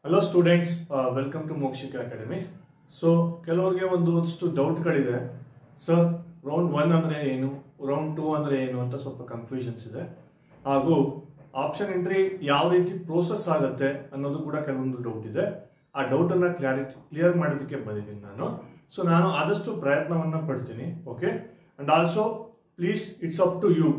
Hello students, welcome to Mokshika Academy. So, ಕೆಲವರಿಗೆ ಒಂದಷ್ಟು ಡೌಟ್ಗಳಿದೆ. Sir, round 1 ಅಂದ್ರೆ ಏನು, ರೌಂಡ್ 2 ಅಂದ್ರೆ ಏನು ಅಂತ ಸ್ವಲ್ಪ ಕನ್ಫ್ಯೂಷನ್ಸ್ ಇದೆ. ಹಾಗೂ ಆಪ್ಷನ್ ಎಂಟ್ರಿ ಯಾವ ರೀತಿ ಪ್ರೋಸೆಸ್ ಆಗುತ್ತೆ ಅನ್ನೋದು ಕೂಡ ಕೆಲವೊಂದು ಡೌಟ್ ಇದೆ. ಆ ಡೌಟ್ ಅನ್ನ ಕ್ಲಿಯರ್ ಮಾಡೋದಕ್ಕೆ ಬಂದಿದ್ದೀನಿ ನಾನು. ಸೊ ನಾನು ಆದಷ್ಟು ಪ್ರಯತ್ನವನ್ನ ಪಡ್ತೀನಿ. Okay, and also please it's up to you.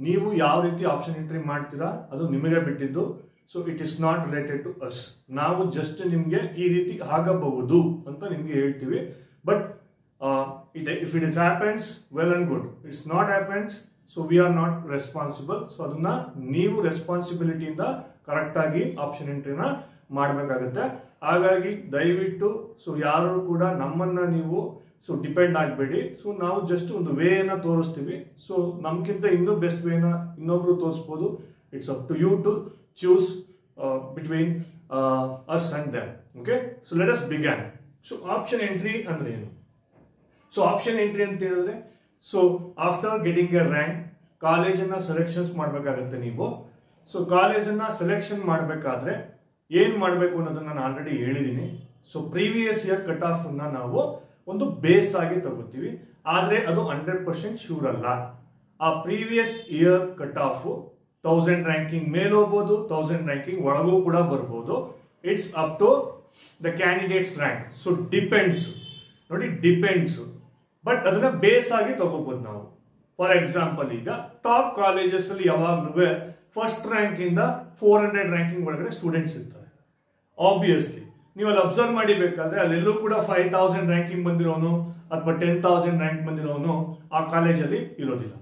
ನೀವು ಯಾವ ರೀತಿ ಆಪ್ಷನ್ ಎಂಟ್ರಿ ಮಾಡ್ತೀರಾ ಅದು ನಿಮಗೆ ಬಿಟ್ಟಿದ್ದು. So it is not related to us. ನಾವು ಜಸ್ಟ್ ನಿಮಗೆ ಈ ರೀತಿ ಆಗಬಹುದು ಅಂತ ನಿಮ್ಗೆ ಹೇಳ್ತೀವಿ. But if it is happens well and good, it's not happens so we are not responsible. So ಅದನ್ನ ನೀವು ರೆಸ್ಪಾನ್ಸಿಬಿಲಿಟಿಯಿಂದ ಕರೆಕ್ಟ್ ಆಗಿ ಆಪ್ಷನ್ ಎಂಟ್ರಿನ ಮಾಡಬೇಕಾಗುತ್ತೆ. ಹಾಗಾಗಿ ದಯವಿಟ್ಟು ಸೊ ಯಾರು ಕೂಡ ನಮ್ಮನ್ನ ನೀವು ಸೊ ಡಿಪೆಂಡ್ ಆಗಬೇಡಿ. ಸೊ ನಾವು ಜಸ್ಟ್ ಒಂದು ವೇನ ತೋರಿಸ್ತೀವಿ. ಸೊ ನಮ್ಗಿಂತ ಇನ್ನೂ ಬೆಸ್ಟ್ ವೇನ ಇನ್ನೊಬ್ರು ತೋರಿಸ್ಬೋದು. It's up to you to choose between us and them. Okay, so let us begin. So option entry andre ಏನು? So option entry ಅಂತ ಹೇಳಿದ್ರೆ, so after getting a rank college ಅನ್ನ ಸೆಲೆಕ್ಷನ್ಸ್ ಮಾಡಬೇಕಾಗುತ್ತೆ ನೀವು. ಸೊ ಕಾಲೇಜ್ ಅನ್ನ selection ಮಾಡಬೇಕಾದ್ರೆ ಏನ್ ಮಾಡಬೇಕು ಅನ್ನೋದನ್ನ ನಾನು ಆಲ್ರೆಡಿ ಹೇಳಿದೀನಿ. So previous year cut of ಅನ್ನ ನಾವು ಒಂದು ಬೇಸ್ ಆಗಿ ತಗೋತೀವಿ. ಆದ್ರೆ ಅದು 100% ಶೂರ್ ಅಲ್ಲ. ಆ previous year cut off 1000 ranking ಮೇಲೆ ಹೋಗ್ಬೋದು, 1000 ರ್ಯಾಂಕಿಂಗ್ ಒಳಗೂ ಕೂಡ ಬರ್ಬೋದು. It's up to the candidates rank. So depends ನೋಡಿ, ಡಿಪೆಂಡ್ಸ್. ಬಟ್ ಅದನ್ನ ಬೇಸ್ ಆಗಿ ತಗೋಬಹುದು ನಾವು. ಫಾರ್ ಎಕ್ಸಾಂಪಲ್, ಈಗ ಟಾಪ್ ಕಾಲೇಜಸ್ ಅಲ್ಲಿ ಯಾವಾಗಲೂ ಫಸ್ಟ್ ರ್ಯಾಂಕ್ ಇಂದ 400 ರ್ಯಾಂಕಿಂಗ್ ಒಳಗಡೆ ಸ್ಟೂಡೆಂಟ್ಸ್ ಇರ್ತಾರೆ. ಆಬ್ವಿಯಸ್ಲಿ ನೀವು ಅಲ್ಲಿ ಅಬ್ಸರ್ವ್ ಮಾಡಿಬೇಕಾದ್ರೆ ಅಲ್ಲೆಲ್ಲೂ ಕೂಡ 5000 ರ್ಯಾಂಕಿಂಗ್ ಬಂದಿರೋನು ಅಥವಾ 10,000 ರ್ಯಾಂಕ್ ಬಂದಿರೋನು ಆ ಕಾಲೇಜಲ್ಲಿ ಇರೋದಿಲ್ಲ.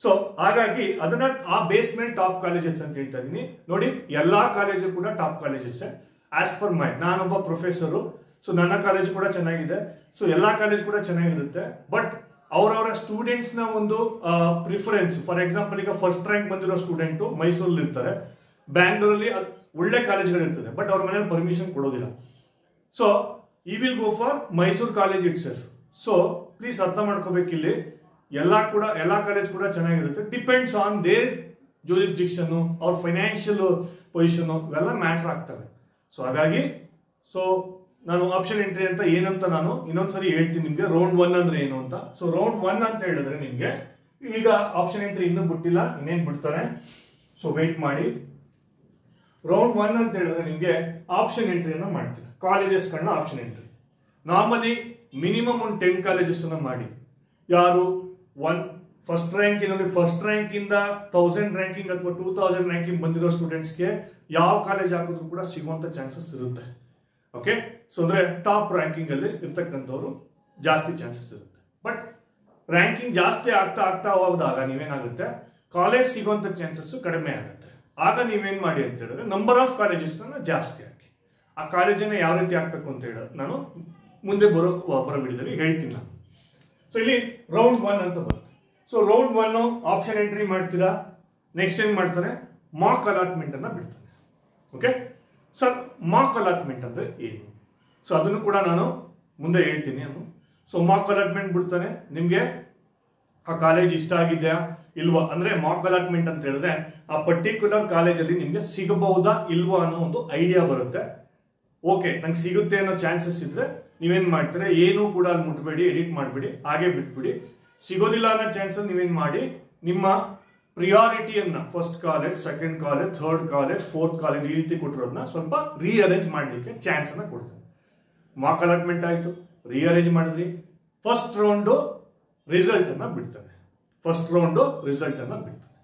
ಸೊ ಹಾಗಾಗಿ ಅದನ್ನ ಆ ಬೇಸ್ ಮೇಲೆ ಟಾಪ್ ಕಾಲೇಜಸ್ ಅಂತ ಹೇಳ್ತಾ ಇದೀನಿ. ನೋಡಿ, ಎಲ್ಲಾ ಕಾಲೇಜು ಕೂಡ top colleges as per my. ನಾನೊಬ್ಬ ಪ್ರೊಫೆಸರು, ಸೊ ನನ್ನ ಕಾಲೇಜ್ ಕೂಡ ಚೆನ್ನಾಗಿದೆ. ಸೊ ಎಲ್ಲಾ ಕಾಲೇಜ್ ಕೂಡ ಚೆನ್ನಾಗಿರುತ್ತೆ. ಬಟ್ ಅವರವರ ಸ್ಟೂಡೆಂಟ್ಸ್ ನ ಒಂದು ಪ್ರಿಫರೆನ್ಸ್. ಫಾರ್ ಎಕ್ಸಾಂಪಲ್, ಈಗ ಫಸ್ಟ್ ರ್ಯಾಂಕ್ ಬಂದಿರೋ ಸ್ಟೂಡೆಂಟ್ ಮೈಸೂರಲ್ಲಿ ಇರ್ತಾರೆ, ಬ್ಯಾಂಗ್ಳೂರಲ್ಲಿ ಒಳ್ಳೆ ಕಾಲೇಜ್ಗಳು ಇರ್ತದೆ, ಬಟ್ ಅವ್ರ ಮನೇಲಿ ಪರ್ಮಿಷನ್ ಕೊಡೋದಿಲ್ಲ. ಸೊ ಈ will go for Mysuru college it self. So please ಅರ್ಥ ಮಾಡ್ಕೋಬೇಕಿಲ್ಲಿ, ಎಲ್ಲಾ ಕಾಲೇಜ್ ಕೂಡ ಚೆನ್ನಾಗಿರುತ್ತೆ. ಡಿಪೆಂಡ್ಸ್ ಆನ್ ದೇರ್ ಜೂರಿಸ್ಡಿಕ್ಷನ್, ಅವ್ರ ಫೈನಾನ್ಷಿಯಲ್ ಪೊಸಿಷನ್ ಇವೆಲ್ಲ ಮ್ಯಾಟರ್ ಆಗ್ತವೆ. ಸೊ ಹಾಗಾಗಿ ಸೊ ನಾನು ಆಪ್ಷನ್ ಎಂಟ್ರಿ ಅಂತ ಏನಂತ ನಾನು ಇನ್ನೊಂದ್ಸರಿ ಹೇಳ್ತೀನಿ ನಿಮ್ಗೆ. ರೌಂಡ್ 1 ಅಂದ್ರೆ ಏನು ಅಂತ. ಸೊ ರೌಂಡ್ 1 ಅಂತ ಹೇಳಿದ್ರೆ ನಿಮ್ಗೆ ಈಗ ಆಪ್ಷನ್ ಎಂಟ್ರಿ ಇನ್ನೂ ಬಿಟ್ಟಿಲ್ಲ, ಇನ್ನೇನ್ ಬಿಡ್ತಾರೆ. ಸೊ ವೇಟ್ ಮಾಡಿ. ರೌಂಡ್ 1 ಅಂತ ಹೇಳಿದ್ರೆ ನಿಮ್ಗೆ ಆಪ್ಷನ್ ಎಂಟ್ರಿಯನ್ನ ಮಾಡ್ತೀರಾ, ಕಾಲೇಜಸ್ ಗಳನ್ನ ಆಪ್ಷನ್ ಎಂಟ್ರಿ. ನಾರ್ಮಲಿ ಮಿನಿಮಮ್ ಒಂದು 10 ಕಾಲೇಜಸ್ ಅನ್ನ ಮಾಡಿ. ಯಾರು ಫಸ್ಟ್ ರ್ಯಾಂಕ್ ಫಸ್ಟ್ ರ್ಯಾಂಕ್ ಇಂದ 1000 ರ್ಯಾಂಕಿಂಗ್ ಅಥವಾ 2000 ರ್ಯಾಂಕಿಂಗ್ ಬಂದಿರೋ ಸ್ಟೂಡೆಂಟ್ಸ್ಗೆ ಯಾವ ಕಾಲೇಜ್ ಹಾಕಿದ್ರು ಕೂಡ ಸಿಗುವಂತ ಚಾನ್ಸಸ್ ಇರುತ್ತೆ. ಓಕೆ, ಸೊ ಅಂದ್ರೆ ಟಾಪ್ ರ್ಯಾಂಕಿಂಗ್ ಅಲ್ಲಿ ಇರ್ತಕ್ಕಂಥವ್ರು ಜಾಸ್ತಿ ಚಾನ್ಸಸ್ ಇರುತ್ತೆ. ಬಟ್ ರ್ಯಾಂಕಿಂಗ್ ಜಾಸ್ತಿ ಆಗ್ತಾ ಆಗ್ತಾ ಹೋದಾಗ ನೀವೇನಾಗುತ್ತೆ, ಕಾಲೇಜ್ ಸಿಗುವಂತ ಚಾನ್ಸಸ್ ಕಡಿಮೆ ಆಗುತ್ತೆ. ಆಗ ನೀವೇನ್ ಮಾಡಿ ಅಂತ ಹೇಳಿದ್ರೆ ನಂಬರ್ ಆಫ್ ಕಾಲೇಜಸ್ ಜಾಸ್ತಿ ಹಾಕಿ. ಆ ಕಾಲೇಜನ್ನ ಯಾವ ರೀತಿ ಹಾಕ್ಬೇಕು ಅಂತ ಹೇಳೋದು ನಾನು ಮುಂದೆ ಬರೋ ವಿಡಿಯೋದಲ್ಲಿ ಹೇಳ್ತೀನಿ ನಾನು. ಸೊ ಇಲ್ಲಿ ರೌಂಡ್ 1 ಅಂತ ಬರುತ್ತೆ. ಸೊ ರೌಂಡ್ 1 ಆಪ್ಷನ್ ಎಂಟ್ರಿ ಮಾಡ್ತೀರಾ. ನೆಕ್ಸ್ಟ್ ಏನ್ ಮಾಡ್ತಾರೆ, ಮಾಕ್ ಅಲಾಟ್ಮೆಂಟ್ ಅನ್ನ ಬಿಡ್ತಾನೆ. ಓಕೆ ಸರ್, ಮಾಕ್ ಅಲಾಟ್ಮೆಂಟ್ ಅಂದ್ರೆ ಏನು? ಸೊ ಅದನ್ನು ಕೂಡ ನಾನು ಮುಂದೆ ಹೇಳ್ತೀನಿ. ಸೊ ಮಾಕ್ ಅಲಾಟ್ಮೆಂಟ್ ಬಿಡ್ತಾನೆ. ನಿಮ್ಗೆ ಆ ಕಾಲೇಜ್ ಇಷ್ಟ ಆಗಿದೆಯಾ ಇಲ್ವಾ ಅಂದ್ರೆ ಮಾಕ್ ಅಲಾಟ್ಮೆಂಟ್ ಅಂತ ಹೇಳಿದ್ರೆ ಆ ಪರ್ಟಿಕ್ಯುಲರ್ ಕಾಲೇಜಲ್ಲಿ ನಿಮ್ಗೆ ಸಿಗಬಹುದಾ ಇಲ್ವಾ ಅನ್ನೋ ಒಂದು ಐಡಿಯಾ ಬರುತ್ತೆ. ಓಕೆ, ನಂಗೆ ಸಿಗುತ್ತೆ ಅನ್ನೋ ಚಾನ್ಸಸ್ ಇದ್ರೆ ನೀವೇನ್ ಮಾಡ್ತೀರಾ, ಏನೂ ಕೂಡ ಅಲ್ಲಿ ಮುಟ್ಬೇಡಿ, ಎಡಿಟ್ ಮಾಡಬೇಡಿ, ಹಾಗೆ ಬಿಟ್ಬಿಡಿ. ಸಿಗೋದಿಲ್ಲ ಅನ್ನೋ ಚಾನ್ಸಸ್ ನೀವೇನ್ ಮಾಡಿ, ನಿಮ್ಮ ಪ್ರಿಯಾರಿಟಿಯನ್ನ first college, second college, third college, fourth college ಈ ರೀತಿ ಕೊಟ್ಟಿರೋದನ್ನ ಸ್ವಲ್ಪ ರೀಅರೇಂಜ್ ಮಾಡ್ಲಿಕ್ಕೆ ಚಾನ್ಸ್ ಅನ್ನ ಕೊಡ್ತಾರೆ. ಮಾಕ್ ಅಲಾಟ್ಮೆಂಟ್ ಆಯ್ತು, ರೀಅರೇಂಜ್ ಮಾಡಿದ್ರಿ, ಫಸ್ಟ್ ರೌಂಡ್ ರಿಸಲ್ಟ್ ಅನ್ನ ಬಿಡ್ತಾನೆ. ಫಸ್ಟ್ ರೌಂಡ್ ರಿಸಲ್ಟ್ ಅನ್ನ ಬಿಡ್ತಾನೆ.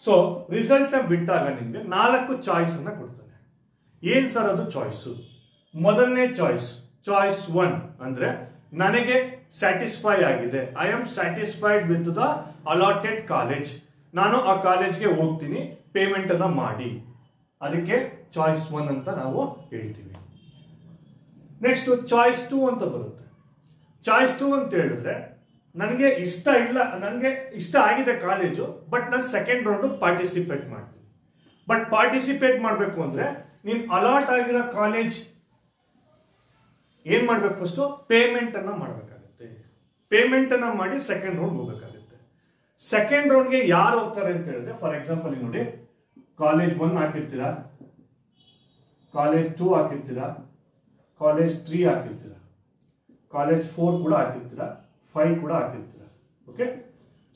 ಸೊ ರಿಸಲ್ಟ್ ನ ಬಿಟ್ಟಾಗ ನಿಮ್ಗೆ 4 ಚಾಯ್ಸ್ ಅನ್ನ ಕೊಡ್ತಾನೆ. ಏನ್ ಸರ್ ಅದು ಚಾಯ್ಸ್? ಮೊದಲನೇ ಚಾಯ್ಸ್ 1 ಅಂದ್ರೆ ನನಗೆ ಸ್ಯಾಟಿಸ್ಫೈ ಆಗಿದೆ, I am satisfied with the allotted college, ನಾನು ಆ ಕಾಲೇಜ್ಗೆ ಹೋಗ್ತೀನಿ, ಪೇಮೆಂಟ್ ಅನ್ನ ಮಾಡಿ. ಅದಕ್ಕೆ ಚಾಯ್ಸ್ 1 ಅಂತ ನಾವು ಹೇಳ್ತೀವಿ. ನೆಕ್ಸ್ಟ್ ಚಾಯ್ಸ್ 2 ಅಂತ ಬರುತ್ತೆ. ಚಾಯ್ಸ್ 2 ಅಂತ ಹೇಳಿದ್ರೆ ನನಗೆ ಇಷ್ಟ ಇಲ್ಲ, ನನಗೆ ಇಷ್ಟ ಆಗಿದೆ ಕಾಲೇಜು, ಬಟ್ ನಾನು ಸೆಕೆಂಡ್ ರೌಂಡ್ ಪಾರ್ಟಿಸಿಪೇಟ್ ಮಾಡ್ತೀನಿ. ಬಟ್ ಪಾರ್ಟಿಸಿಪೇಟ್ ಮಾಡಬೇಕು ಅಂದ್ರೆ ನೀನ್ ಅಲಾಟ್ ಆಗಿರೋ ಕಾಲೇಜ್ ಏನ್ ಮಾಡ್ಬೇಕು, ಫಸ್ಟ್ ಪೇಮೆಂಟ್ ಅನ್ನ ಮಾಡಬೇಕಾಗುತ್ತೆ. ಪೇಮೆಂಟ್ ಅನ್ನ ಮಾಡಿ ಸೆಕೆಂಡ್ ರೌಂಡ್ ಹೋಗ್ಬೇಕಾಗುತ್ತೆ. ಸೆಕೆಂಡ್ ರೌಂಡ್ಗೆ ಯಾರು ಹೋಗ್ತಾರೆ ಅಂತ ಹೇಳಿದ್ರೆ, ಫಾರ್ ಎಕ್ಸಾಂಪಲ್ ನೋಡಿ, ಕಾಲೇಜ್ 1 ಹಾಕಿರ್ತೀರಾ, ಕಾಲೇಜ್ 2 ಹಾಕಿರ್ತೀರಾ, ಕಾಲೇಜ್ 3 ಹಾಕಿರ್ತೀರಾ, ಕಾಲೇಜ್ 4 ಕೂಡ ಹಾಕಿರ್ತೀರಾ, 5 ಕೂಡ ಹಾಕಿರ್ತೀರಾ. ಓಕೆ,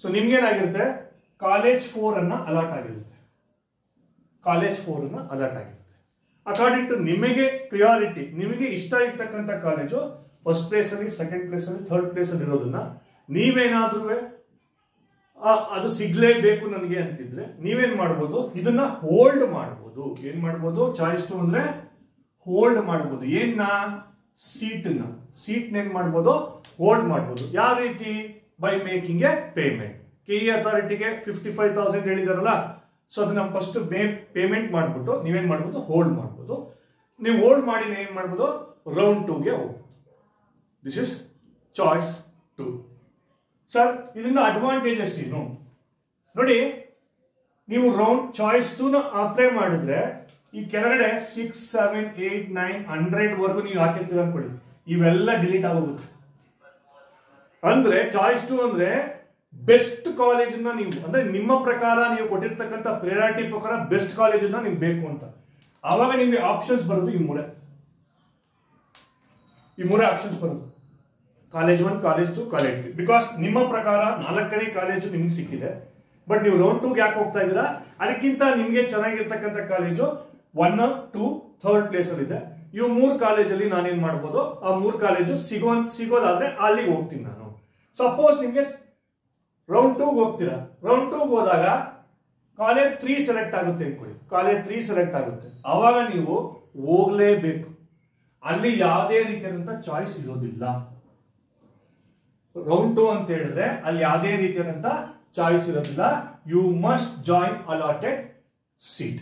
ಸೊ ನಿಮ್ಗೇನಾಗಿರುತ್ತೆ, ಕಾಲೇಜ್ 4 ಅನ್ನ ಅಲಾಟ್ ಆಗಿರುತ್ತೆ, ಕಾಲೇಜ್ 4 ಅನ್ನ ಅಲಾಟ್ ಆಗಿರುತ್ತೆ. ಅಕಾರ್ಡಿಂಗ್ ಟು ನಿಮಗೆ ಪ್ರಿಯಾರಿಟಿ, ನಿಮಗೆ ಇಷ್ಟ ಇರ್ತಕ್ಕಂಥ ಕಾಲೇಜು ಫಸ್ಟ್ ಪ್ಲೇಸ್ ಅಲ್ಲಿ, ಸೆಕೆಂಡ್ ಪ್ಲೇಸ್ ಅಲ್ಲಿ, ಥರ್ಡ್ ಪ್ಲೇಸ್ ಅಲ್ಲಿ ಇರೋದನ್ನ ನೀವೇನಾದ್ರೂ ಅದು ಸಿಗ್ಲೇಬೇಕು ನನಗೆ ಅಂತಿದ್ರೆ ನೀವೇನ್ ಮಾಡ್ಬೋದು, ಇದನ್ನ ಹೋಲ್ಡ್ ಮಾಡ್ಬೋದು. ಏನ್ ಮಾಡ್ಬೋದು, ಚಾಯ್ಸ್ 2 ಅಂದ್ರೆ ಹೋಲ್ಡ್ ಮಾಡ್ಬೋದು. ಏನ್ನ, ಸೀಟ್ ಏನ್ ಮಾಡ್ಬೋದು, ಹೋಲ್ಡ್ ಮಾಡ್ಬೋದು. ಯಾವ ರೀತಿ, by making a payment. KE ಅಥಾರಿಟಿಗೆ 55,000 ಹೇಳಿದಾರಲ್ಲ, ಸೊ ಅದನ್ನ ಫಸ್ಟ್ ಪೇಮೆಂಟ್ ಮಾಡ್ಬಿಟ್ಟು ನೀವೇನ್ ಮಾಡ್ಬೋದು, ಹೋಲ್ಡ್ ಮಾಡ್ಬೋದು. ನೀವು ಹೋಲ್ಡ್ ಮಾಡಿ ಏನ್ ಮಾಡ್ಬೋದು, ರೌಂಡ್ 2ಗೆ ಹೋಗ್ಬೋದು. This is choice 2. ಸರ್ ಇದನ್ನ ಅಡ್ವಾಂಟೇಜಸ್ ಏನು ನೋಡಿ, ನೀವು ರೌಂಡ್ ಚಾಯ್ಸ್ 2 ನ ಅಪ್ಲೈ ಮಾಡಿದ್ರೆ ಈ ಕೆಳಗಡೆ 6, 7, 8, 9, 100 ವರೆಗೂ ನೀವು ಹಾಕಿರ್ತೀರ ಅನ್ಕೊಳ್ಳಿ, ಇವೆಲ್ಲ ಡಿಲೀಟ್ ಆಗೋಗುತ್ತೆ. ಅಂದ್ರೆ ಚಾಯ್ಸ್ 2 ಅಂದ್ರೆ ಬೆಸ್ಟ್ ಕಾಲೇಜನ್ನ ನೀವು, ಅಂದ್ರೆ ನಿಮ್ಮ ಪ್ರಕಾರ ನೀವು ಕೊಟ್ಟಿರ್ತಕ್ಕಂಥ ಪ್ರಿಯಾರಿಟಿ ಪ್ರಕಾರ ಬೆಸ್ಟ್ ಕಾಲೇಜನ್ನ ನಿಮ್ಗೆ ಬೇಕು ಅಂತ, ಆವಾಗ ನಿಮ್ಗೆ ಆಪ್ಷನ್ಸ್ ಬರೋದು ಈ ಮೂರೇ ಆಪ್ಷನ್ಸ್ ಬರೋದು, ಕಾಲೇಜ್ 1, ಕಾಲೇಜ್ 2, ಕಾಲೇಜ್ 3. ಬಿಕಾಸ್ ನಿಮ್ಮ ಪ್ರಕಾರ 4ನೇ ಕಾಲೇಜು ನಿಮ್ಗೆ ಸಿಕ್ಕಿದೆ, ಬಟ್ ನೀವು ರೌಂಡ್ 2ಗೆ ಯಾಕೆ ಹೋಗ್ತಾ ಇದ್ದೀರಾ, ಅದಕ್ಕಿಂತ ನಿಮ್ಗೆ ಚೆನ್ನಾಗಿರ್ತಕ್ಕಂಥ ಕಾಲೇಜು 1, 2, 3rd ಪ್ಲೇಸ್ ಅಲ್ಲಿ ಇದೆ. ಇವು 3 ಕಾಲೇಜಲ್ಲಿ ನಾನೇನ್ ಮಾಡ್ಬೋದು, ಆ 3 ಕಾಲೇಜು ಸಿಗೋದಾದ್ರೆ ಅಲ್ಲಿಗೆ ಹೋಗ್ತೀನಿ ನಾನು. ಸಪೋಸ್ ನಿಮ್ಗೆ ರೌಂಡ್ 2ಗೆ ಹೋಗ್ತೀರಾ, ರೌಂಡ್ 2ಗೆ ಹೋದಾಗ ಕಾಲೇಜ್ 3 ಸೆಲೆಕ್ಟ್ ಆಗುತ್ತೆ ಅನ್ಕೊಳ್ಳಿ, ಕಾಲೇಜ್ 3 ಸೆಲೆಕ್ಟ್ ಆಗುತ್ತೆ, ಆವಾಗ ನೀವು ಹೋಗ್ಲೇಬೇಕು. ಅಲ್ಲಿ ಯಾವುದೇ ರೀತಿಯಾದಂತ ಚಾಯ್ಸ್ ಇರೋದಿಲ್ಲ. ರೌಂಡ್ 2 ಅಂತ ಹೇಳಿದ್ರೆ ಅಲ್ಲಿ ಯಾವುದೇ ರೀತಿಯಾದಂತ ಚಾಯ್ಸ್ ಇರೋದಿಲ್ಲ. You must join allotted seat.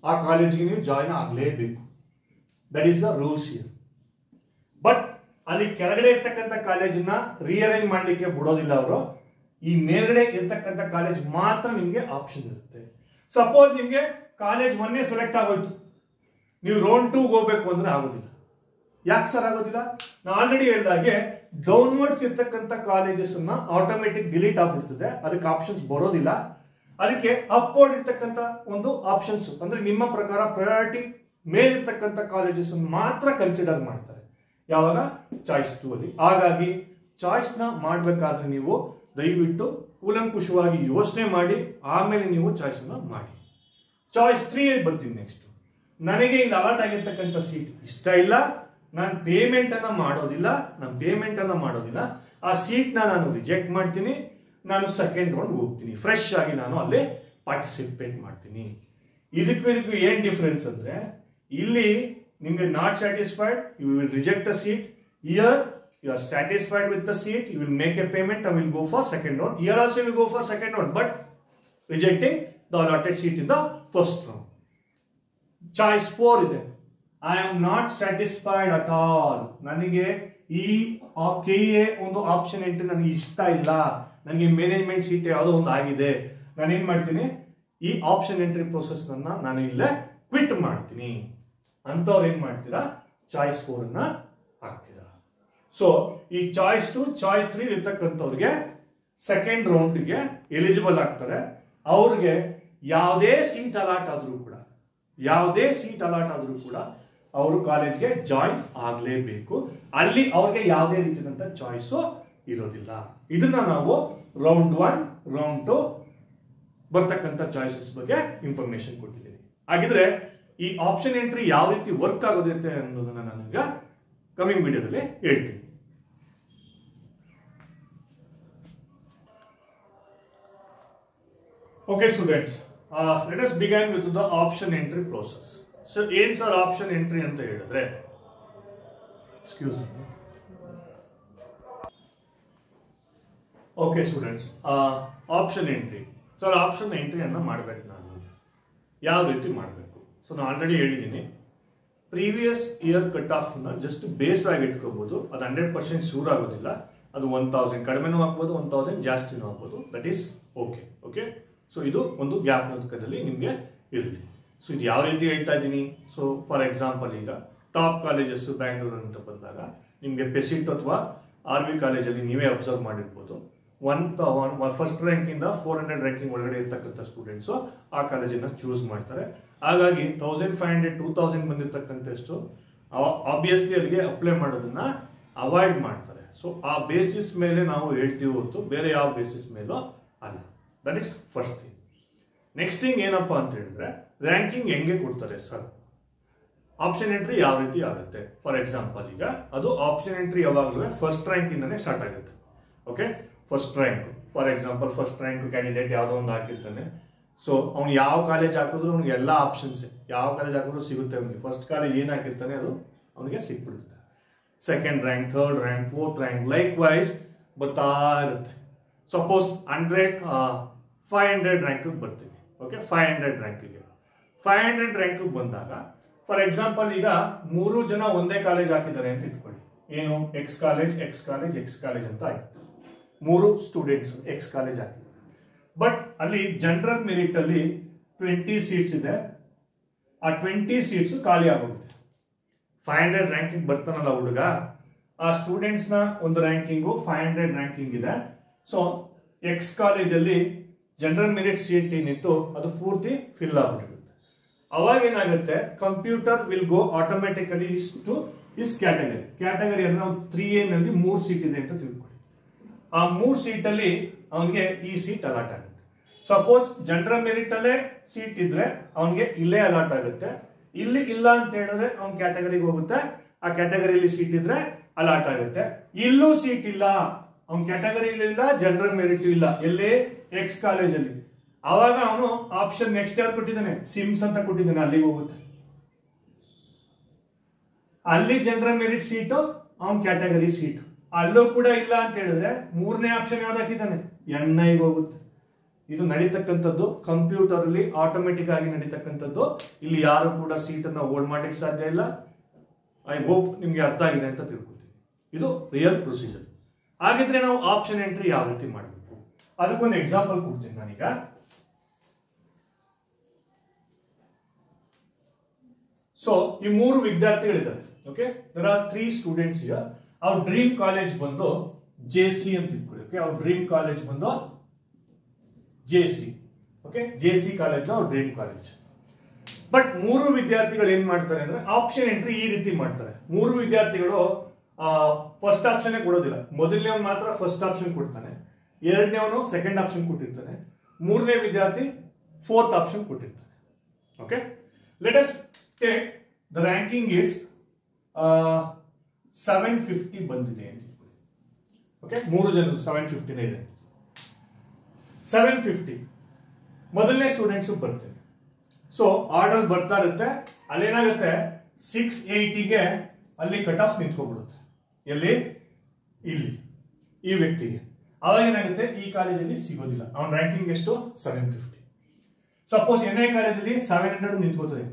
ಆ ಕಾಲೇಜಿಗೆ ನೀವು ಜಾಯಿನ್ ಆಗಲೇಬೇಕು. That is the rules here. But ಅಲ್ಲಿ ಕೆಳಗಡೆ ಇರ್ತಕ್ಕಂಥ ಕಾಲೇಜನ್ನ ರೀಅರೇಂಜ್ ಮಾಡ್ಲಿಕ್ಕೆ ಬಿಡೋದಿಲ್ಲ ಅವರು. ಈ ಮೇಲ್ಗಡೆ ಇರ್ತಕ್ಕಂಥ ಕಾಲೇಜ್ ಮಾತ್ರ ನಿಮ್ಗೆ ಆಪ್ಷನ್ ಇರುತ್ತೆ. ಸಪೋಸ್ ನಿಮ್ಗೆ ಕಾಲೇಜ್ 1 ಸೆಲೆಕ್ಟ್ ಆಗೋಯ್ತು, ನೀವು ರೌಂಡ್ 2ಗೆ ಹೋಗ್ಬೇಕು ಅಂದ್ರೆ ಆಗೋದಿಲ್ಲ. ಯಾಕೆ ಸರ್ ಆಗೋದಿಲ್ಲ? ನಾನು ಆಲ್ರೆಡಿ ಹೇಳಿದಾಗೆ ಡೌನ್ವರ್ಡ್ಸ್ ಇರ್ತಕ್ಕಂಥ ಕಾಲೇಜಸ್ ಅನ್ನ ಆಟೋಮೆಟಿಕ್ ಡಿಲೀಟ್ ಆಗ್ಬಿಡ್ತದೆ, ಅದಕ್ಕೆ ಆಪ್ಷನ್ಸ್ ಬರೋದಿಲ್ಲ. ಅದಕ್ಕೆ ಅಪ್ವರ್ಡ್ ಇರ್ತಕ್ಕಂಥ ಒಂದು ಆಪ್ಷನ್ಸ್, ಅಂದ್ರೆ ನಿಮ್ಮ ಪ್ರಕಾರ ಪ್ರಯಾರಿಟಿ ಮೇಲಿರ್ತಕ್ಕಂಥ ಕಾಲೇಜಸ್ ಮಾತ್ರ ಕನ್ಸಿಡರ್ ಮಾಡ್ತಾರೆ ಯಾವಾಗ, ಚಾಯ್ಸ್ 2 ಅಲ್ಲಿ. ಹಾಗಾಗಿ ಚಾಯ್ಸ್ ನ ಮಾಡ್ಬೇಕಾದ್ರೆ ನೀವು ದಯವಿಟ್ಟು ಕೂಲಂಕುಷವಾಗಿ ಯೋಚನೆ ಮಾಡಿ ಆಮೇಲೆ ನೀವು ಚಾಯ್ಸ್ ಅನ್ನ ಮಾಡಿ. ಚಾಯ್ಸ್ 3 ಬರ್ತೀನಿ ನೆಕ್ಸ್ಟ್. ನನಗೆ ಇಲ್ಲಿ ಅಲಾಟ್ ಆಗಿರ್ತಕ್ಕಂಥ ಸೀಟ್ ಇಷ್ಟ ಇಲ್ಲ, ನಾನು ಪೇಮೆಂಟ್ ಅನ್ನ ಮಾಡೋದಿಲ್ಲ, ಆ ಸೀಟ್ ನಾನು ರಿಜೆಕ್ಟ್ ಮಾಡ್ತೀನಿ, ನಾನು ಸೆಕೆಂಡ್ ರೌಂಡ್ ಹೋಗ್ತೀನಿ, ಫ್ರೆಶ್ ಆಗಿ ನಾನು ಅಲ್ಲಿ ಪಾರ್ಟಿಸಿಪೇಟ್ ಮಾಡ್ತೀನಿ. ಇದಕ್ಕೂ ಏನ್ ಡಿಫರೆನ್ಸ್ ಅಂದ್ರೆ, ಇಲ್ಲಿ ನಿಮ್ಗೆ not satisfied, you will reject the seat. Here you are satisfied with the seat, you will make a payment and will go for second round. Here also you will go for second round, but rejecting the allotted seat in the first round. Choice 4 ಇದೆ, I am not satisfied at all. ನನಗೆ ಈ KA ಒಂದು option entry ನನಗೆ ಇಷ್ಟ ಇಲ್ಲ, ನನಗೆ management seat ಯಾವುದೋ ಒಂದು ಆಗಿದೆ, ನಾನು ಏನ್ ಮಾಡ್ತೀನಿ, ಈ ಆಪ್ಷನ್ ಎಂಟ್ರಿ ಪ್ರೋಸೆಸ್ ನಾನು ಇಲ್ಲೇ ಕ್ವಿಟ್ ಮಾಡ್ತೀನಿ ಅಂತವ್ರು ಏನ್ ಮಾಡ್ತೀರಾ, ಚಾಯ್ಸ್ 4 ಅನ್ನ ಹಾಕ್ತೀರಾ. ಸೊ ಈ ಚಾಯ್ಸ್ 2, ಚಾಯ್ಸ್ 3 ಇರ್ತಕ್ಕಂಥವ್ರಿಗೆ ಸೆಕೆಂಡ್ ರೌಂಡ್ಗೆ ಎಲಿಜಿಬಲ್ ಆಗ್ತಾರೆ. ಅವ್ರಿಗೆ ಯಾವುದೇ ಸೀಟ್ ಅಲಾಟ್ ಆದ್ರೂ ಕೂಡ ಅವರು ಕಾಲೇಜ್ಗೆ ಜಾಯಿನ್ ಆಗ್ಲೇಬೇಕು. ಅಲ್ಲಿ ಅವ್ರಿಗೆ ಯಾವುದೇ ರೀತಿಯಾದಂತ ಚಾಯ್ಸ್ ಇರೋದಿಲ್ಲ. ಇದನ್ನ ನಾವು ರೌಂಡ್ 1, ರೌಂಡ್ 2 ಬರ್ತಕ್ಕಂಥ ಚಾಯ್ಸಸ್ ಬಗ್ಗೆ ಇನ್ಫಾರ್ಮೇಶನ್ ಕೊಟ್ಟಿದ್ದೀನಿ. ಹಾಗಿದ್ರೆ ಈ ಆಪ್ಷನ್ ಎಂಟ್ರಿ ಯಾವ ರೀತಿ ವರ್ಕ್ ಆಗೋದಿರುತ್ತೆ ಅನ್ನೋದನ್ನ ನಾನೀಗ ಕಮಿಂಗ್ ವಿಡಿಯೋದಲ್ಲಿ ಹೇಳ್ತೀನಿ. Okay students, let us begin with the option entry process. So ಏನ್ ಸರ್ ಆಪ್ಷನ್ ಎಂಟ್ರಿ ಅಂತ ಹೇಳಿದ್ರೆ, excuse me. Okay students, option entry. So option ಎಂಟ್ರಿಯನ್ನು ಮಾಡಬೇಕು ನಾನು ಯಾವ ರೀತಿ ಮಾಡಬೇಕು. ಸೊ ನಾನು ಆಲ್ರೆಡಿ ಹೇಳಿದ್ದೀನಿ, ಪ್ರೀವಿಯಸ್ ಇಯರ್ ಕಟ್ ಆಫ್ ನ ಜಸ್ಟ್ ಬೇಸ್ ಆಗಿ ಇಟ್ಕೋಬಹುದು. ಅದು 100% ಶೂರ್ ಆಗೋದಿಲ್ಲ. ಅದು 1000 ಕಡಿಮೆನೂ ಆಗ್ಬೋದು, 1000 ಜಾಸ್ತಿನೂ ಆಗ್ಬೋದು. That is okay. ಸೊ ಇದು ಒಂದು ಗ್ಯಾಪ್ ಲೆಕ್ಕದಲ್ಲಿ ನಿಮಗೆ ಇರಲಿ. ಸೊ ಇದು ಯಾವ ರೀತಿ ಹೇಳ್ತಾ ಇದ್ದೀನಿ, ಸೊ ಫಾರ್ ಎಕ್ಸಾಂಪಲ್ ಈಗ ಟಾಪ್ ಕಾಲೇಜಸ್ ಬ್ಯಾಂಗ್ಳೂರು ಅಂತ ಬಂದಾಗ ನಿಮಗೆ ಪೆಸಿಟ್ ಅಥವಾ RV ಕಾಲೇಜಲ್ಲಿ ನೀವೇ ಅಬ್ಸರ್ವ್ ಮಾಡಿರ್ಬೋದು, ಫಸ್ಟ್ ರ್ಯಾಂಕಿಂದ 400 ರ್ಯಾಂಕಿಂಗ್ ಒಳಗಡೆ ಇರ್ತಕ್ಕಂಥ ಸ್ಟೂಡೆಂಟ್ಸು ಆ ಕಾಲೇಜನ್ನು ಚೂಸ್ ಮಾಡ್ತಾರೆ. ಹಾಗಾಗಿ 1500 2000 ಬಂದಿರತಕ್ಕಂಥಷ್ಟು ಆಬ್ವಿಯಸ್ಲಿ ಅವರಿಗೆ ಅಪ್ಲೈ ಮಾಡೋದನ್ನ ಅವಾಯ್ಡ್ ಮಾಡ್ತಾರೆ. ಸೊ ಆ ಬೇಸಿಸ್ ಮೇಲೆ ನಾವು ಹೇಳ್ತೀವಿ ಹೊರತು ಬೇರೆ ಯಾವ ಬೇಸಿಸ್ ಮೇಲೂ ಅಲ್ಲ. That is first thing. Next thing ಏನಪ್ಪಾ ಅಂತ ಹೇಳಿದ್ರೆ ರ್ಯಾಂಕಿಂಗ್ ಹೆಂಗೆ ಕೊಡ್ತಾರೆ ಸರ್? ಆಪ್ಷನ್ ಎಂಟ್ರಿ ಯಾವ ರೀತಿ ಆಗುತ್ತೆ? ಫಾರ್ ಎಕ್ಸಾಂಪಲ್ ಈಗ ಅದು ಆಪ್ಷನ್ ಎಂಟ್ರಿ ಯಾವಾಗಲೂ ಫಸ್ಟ್ ರ್ಯಾಂಕ್ ಇಂದಾನೆ ಸ್ಟಾರ್ಟ್ ಆಗುತ್ತೆ. Okay, first rank for example first rank candidate ಯಾವುದೋ ಒಂದು ಹಾಕಿರ್ತಾನೆ. ಸೊ ಅವ್ನು ಯಾವ ಕಾಲೇಜ್ ಹಾಕಿದ್ರು ಅವ್ನಿಗೆ ಎಲ್ಲ ಆಪ್ಷನ್ಸ್, ಯಾವ ಕಾಲೇಜ್ ಹಾಕಿದ್ರು ಸಿಗುತ್ತೆ ಅವನಿಗೆ. ಫಸ್ಟ್ ಕಾಲೇಜ್ ಏನು ಹಾಕಿರ್ತಾನೆ ಅದು ಅವನಿಗೆ ಸಿಕ್ಬಿಡುತ್ತೆ. Second rank, third rank, fourth rank likewise ಬರ್ತಾ ಇರುತ್ತೆ. ಸಪೋಸ್ 500 ರ್ಯಾಂಕಿಗೆ ಬರ್ತೀವಿ. ಓಕೆ, 500 ರ್ಯಾಂಕಿಗೆ 500 ರ್ಯಾಂಕಿಗೆ ಬಂದಾಗ ಫಾರ್ ಎಕ್ಸಾಂಪಲ್ ಈಗ 3 ಜನ ಒಂದೇ ಕಾಲೇಜ್ ಹಾಕಿದ್ದಾರೆ ಅಂತ ಇಟ್ಕೊಳ್ಳಿ. ಏನು ex college ex college ex college ಅಂತ ಆಯ್ತು. 3 ಸ್ಟೂಡೆಂಟ್ಸ್ ಎಕ್ಸ್ ಕಾಲೇಜ್ ಹಾಕಿದ್ದಾರೆ. ಬಟ್ ಅಲ್ಲಿ ಜನರಲ್ ಮೆರಿಟ್ ಅಲ್ಲಿ 20 ಸೀಟ್ಸ್ ಇದೆ. ಆ 20 ಸೀಟ್ಸ್ ಖಾಲಿ ಆಗೋಗಿದೆ. 500 ರ್ಯಾಂಕಿಂಗ್ ಬರ್ತಾನಲ್ಲ ಹುಡುಗ, ಆ ಸ್ಟೂಡೆಂಟ್ಸ್ ನ ಒಂದು ರ್ಯಾಂಕಿಂಗು 500 ರ್ಯಾಂಕಿಂಗ್ ಇದೆ. ಸೊ ಎಕ್ಸ್ ಕಾಲೇಜಲ್ಲಿ ಜನರಲ್ ಮೆರಿಟ್ ಸೀಟ್ ಏನಿತ್ತು ಅದು ಪೂರ್ತಿ ಫಿಲ್ ಆಗ್ಬಿಟ್ಟಿರುತ್ತೆ. ಅವಾಗ ಏನಾಗುತ್ತೆ, computer will go automatically two is category. Category ಅಂದ್ರೆ ನಾವು 3A ನಲ್ಲಿ 3 ಸೀಟ್ ಇದೆ ಅಂತ ತಿಳ್ಕೊಳ್ಳಿ. ಆ 3 ಸೀಟ್ ಅಲ್ಲಿ ಅವನಿಗೆ ಈ ಸೀಟ್ ಅಲಾಟ್ ಆಗುತ್ತೆ. ಸಪೋಸ್ ಜನರಲ್ ಮೆರಿಟ್ ಅಲ್ಲೇ ಸೀಟ್ ಇದ್ರೆ ಅವನಿಗೆ ಇಲ್ಲೇ ಅಲಾಟ್ ಆಗುತ್ತೆ. ಇಲ್ಲಿ ಇಲ್ಲ ಅಂತ ಹೇಳಿದ್ರೆ ಅವ್ನ ಕ್ಯಾಟಗರಿಗೆ ಹೋಗುತ್ತೆ. ಆ ಕ್ಯಾಟಗರಿಯಲ್ಲಿ ಸೀಟ್ ಇದ್ರೆ ಅಲಾಟ್ ಆಗುತ್ತೆ. ಇಲ್ಲೂ ಸೀಟ್ ಇಲ್ಲ, ಅವ್ನ ಕ್ಯಾಟಗರಿ ಇಲ್ಲ, ಜನರಲ್ ಮೆರಿಟ್ ಇಲ್ಲ, ಎಲ್ಲಿ ಎಕ್ಸ್ ಕಾಲೇಜಲ್ಲಿ. ಅವಾಗ ಅವನು ಆಪ್ಷನ್ ನೆಕ್ಸ್ಟ್ ಯಾರು ಕೊಟ್ಟಿದ್ದಾನೆ, ಸಿಮ್ಸ್ ಅಂತ ಕೊಟ್ಟಿದ್ದಾನೆ, ಅಲ್ಲಿಗೆ ಹೋಗುತ್ತೆ. ಅಲ್ಲಿ ಜನರಲ್ ಮೆರಿಟ್ ಸೀಟು, ಅವನ್ ಕ್ಯಾಟಗರಿ ಸೀಟ್. ಅಲ್ಲೂ ಕೂಡ ಇಲ್ಲ ಅಂತ ಹೇಳಿದ್ರೆ 3ನೇ ಆಪ್ಷನ್ ಯಾವ್ದು ಹಾಕಿದ್ದಾನೆ, NIಗೆ ಹೋಗುತ್ತೆ. ಇದು ನಡೀತಕ್ಕಂಥದ್ದು ಕಂಪ್ಯೂಟರ್ ಅಲ್ಲಿ ಆಟೋಮೆಟಿಕ್ ಆಗಿ ನಡೀತಕ್ಕಂಥದ್ದು. ಇಲ್ಲಿ ಯಾರು ಕೂಡ ಸೀಟ್ ಅನ್ನ ಹೋಲ್ಡ್ ಮಾಡಲಿಕ್ಕೆ ಸಾಧ್ಯ ಇಲ್ಲ. ಐ ಹೋಪ್ ನಿಮ್ಗೆ ಅರ್ಥ ಆಗಿದೆ ಅಂತ ತಿಳ್ಕೊತೀನಿ. ಇದು ರಿಯಲ್ ಪ್ರೊಸೀಜರ್. ಹಾಗಿದ್ರೆ ನಾವು ಆಪ್ಷನ್ ಎಂಟ್ರಿ ಯಾವ ರೀತಿ ಮಾಡಬೇಕು ಅದಕ್ಕೊಂದು ಎಕ್ಸಾಂಪಲ್ ಕೊಡ್ತೀನಿ ನಾನೀಗ. ಸೊ ಈ 3 ವಿದ್ಯಾರ್ಥಿಗಳಿದ್ದಾರೆ. Okay, there are 3 students here. ಅವ್ರ ಡ್ರೀಮ್ ಕಾಲೇಜ್ ಬಂದು JC ಅಂತ ಇಟ್ಕೊಳ್ಳಿ. ಓಕೆ, ಅವ್ರ ಡ್ರೀಮ್ ಕಾಲೇಜ್ ಬಂದು JC. ಓಕೆ, JC ಕಾಲೇಜ್ ಅವ್ರ ಡ್ರೀಮ್ ಕಾಲೇಜ್. ಬಟ್ 3 ವಿದ್ಯಾರ್ಥಿಗಳು ಏನ್ ಮಾಡ್ತಾರೆ ಅಂದ್ರೆ ಆಪ್ಷನ್ ಎಂಟ್ರಿ ಈ ರೀತಿ ಮಾಡ್ತಾರೆ. 3 ವಿದ್ಯಾರ್ಥಿಗಳು ಫಸ್ಟ್ ಆಪ್ಷನ್ ಕೊಡೋದಿಲ್ಲ. ಮೊದಲನೇವನು ಮಾತ್ರ ಫಸ್ಟ್ ಆಪ್ಷನ್ ಕೊಡ್ತಾನೆ, ಎರಡನೇವನು ಸೆಕೆಂಡ್ ಆಪ್ಷನ್ ಕೊಟ್ಟಿರ್ತಾನೆ, 3ನೇ ವಿದ್ಯಾರ್ಥಿ 4th ಆಪ್ಷನ್ ಕೊಟ್ಟಿರ್ತಾನೆ. Okay, let us take the ranking is 750 ಬಂದಿದೆ ಅಂತ. ಓಕೆ, 3 ಜನರು 750 ಇದೆ. 750 ಮೊದಲನೇ ಸ್ಟೂಡೆಂಟ್ಸ್ ಬರ್ತೇವೆ. ಸೊ ಆರ್ಡರ್ ಬರ್ತಾ ಇರುತ್ತೆ. ಅಲ್ಲೇನಾಗುತ್ತೆ, 680ಗೆ ಅಲ್ಲಿ ಕಟ್ ಆಫ್ ನಿಂತ್ಕೊಬಿಡುತ್ತೆ. ಎಲ್ಲಿ, ಇಲ್ಲಿ ಈ ವ್ಯಕ್ತಿಗೆ. ಅವಾಗ ಏನಾಗುತ್ತೆ, ಈ ಕಾಲೇಜಲ್ಲಿ ಸಿಗೋದಿಲ್ಲ. ಅವನ ರ್ಯಾಂಕಿಂಗ್ ಎಷ್ಟು, 750. ಸಪೋಸ್ NI ಕಾಲೇಜಲ್ಲಿ 700 ನಿಂತ್ಕೋತದೆ.